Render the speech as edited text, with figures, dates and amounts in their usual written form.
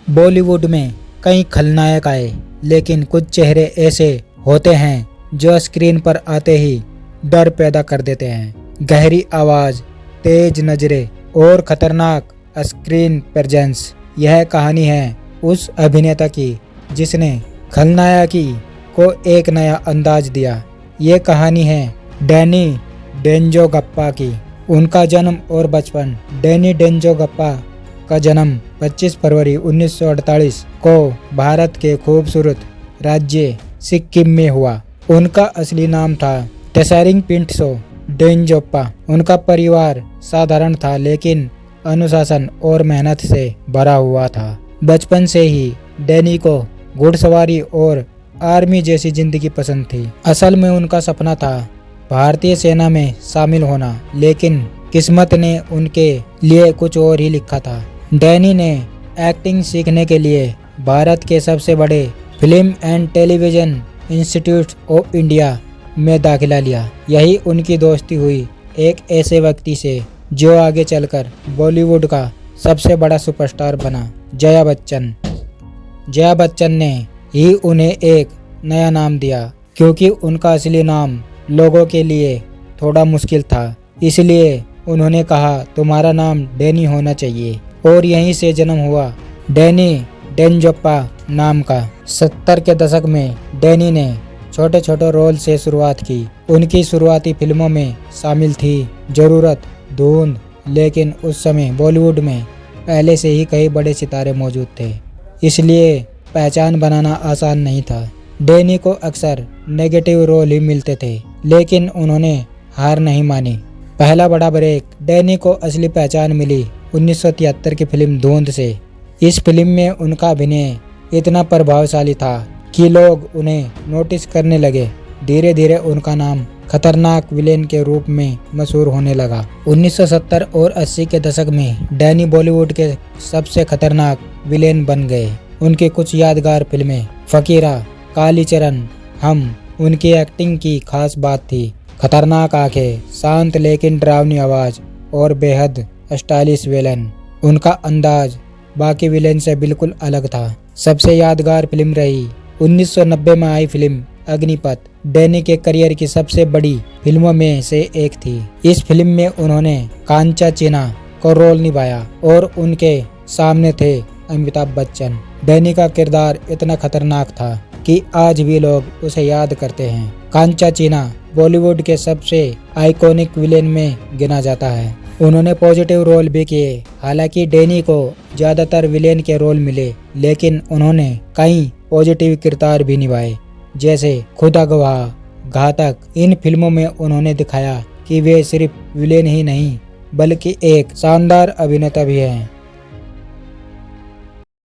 बॉलीवुड में कई खलनायक आए, लेकिन कुछ चेहरे ऐसे होते हैं जो स्क्रीन पर आते ही डर पैदा कर देते हैं। गहरी आवाज, तेज नजरें और खतरनाक स्क्रीन प्रेजेंस। यह कहानी है उस अभिनेता की जिसने खलनायकी को एक नया अंदाज दिया। ये कहानी है डैनी डेंजोंगपा की। उनका जन्म और बचपन। डैनी डेंजोंगपा का जन्म 25 फरवरी 1948 को भारत के खूबसूरत राज्य सिक्किम में हुआ। उनका असली नाम था त्सारिंग पिंटसो डेंजोंगपा। उनका परिवार साधारण था, लेकिन अनुशासन और मेहनत से भरा हुआ था। बचपन से ही डैनी को घुड़सवारी और आर्मी जैसी जिंदगी पसंद थी। असल में उनका सपना था भारतीय सेना में शामिल होना, लेकिन किस्मत ने उनके लिए कुछ और ही लिखा था। डैनी ने एक्टिंग सीखने के लिए भारत के सबसे बड़े film and television institute of India में दाखिला लिया। यही उनकी दोस्ती हुई एक ऐसे व्यक्ति से जो आगे चलकर बॉलीवुड का सबसे बड़ा सुपरस्टार बना, जया बच्चन। जया बच्चन ने ही उन्हें एक नया नाम दिया, क्योंकि उनका असली नाम लोगों के लिए थोड़ा मुश्किल था। इसलिए उन्होंने कहा, तुम्हारा नाम डैनी होना चाहिए, और यहीं से जन्म हुआ डैनी डेंजोंगपा नाम का। 70 के दशक में डैनी ने छोटे छोटे रोल से शुरुआत की। उनकी शुरुआती फिल्मों में शामिल थी जरूरत, धुंध, लेकिन उस समय बॉलीवुड में पहले से ही कई बड़े सितारे मौजूद थे, इसलिए पहचान बनाना आसान नहीं था। डैनी को अक्सर नेगेटिव रोल ही मिलते थे, लेकिन उन्होंने हार नहीं मानी। पहला बड़ा ब्रेक डैनी को असली पहचान मिली 1973 की फिल्म धुंध से। इस फिल्म में उनका अभिनय इतना प्रभावशाली था कि लोग उन्हें नोटिस करने लगे। धीरे धीरे उनका नाम खतरनाक विलेन के रूप में मशहूर होने लगा। 1970 और 80 के दशक में डैनी बॉलीवुड के सबसे खतरनाक विलेन बन गए। उनकी कुछ यादगार फिल्में फकीरा, कालीचरण, हम। उनकी एक्टिंग की खास बात थी खतरनाक आंखें, शांत लेकिन डरावनी आवाज और बेहद स्टाइलिश विलेन। उनका अंदाज बाकी विलेन से बिल्कुल अलग था। सबसे यादगार फिल्म रही 1990 में आई फिल्म अग्निपथ। डैनी के करियर की सबसे बड़ी फिल्मों में से एक थी। इस फिल्म में उन्होंने कांचा चीना को रोल निभाया और उनके सामने थे अमिताभ बच्चन। डैनी का किरदार इतना खतरनाक था कि आज भी लोग उसे याद करते हैं। कांचा चीना बॉलीवुड के सबसे आइकॉनिक विलेन में गिना जाता है। उन्होंने पॉजिटिव रोल भी किए। हालांकि डैनी को ज्यादातर विलेन के रोल मिले, लेकिन उन्होंने कई पॉजिटिव किरदार भी निभाए, जैसे खुदा गवाह, घातक। इन फिल्मों में उन्होंने दिखाया कि वे सिर्फ विलेन ही नहीं, बल्कि एक शानदार अभिनेता भी हैं।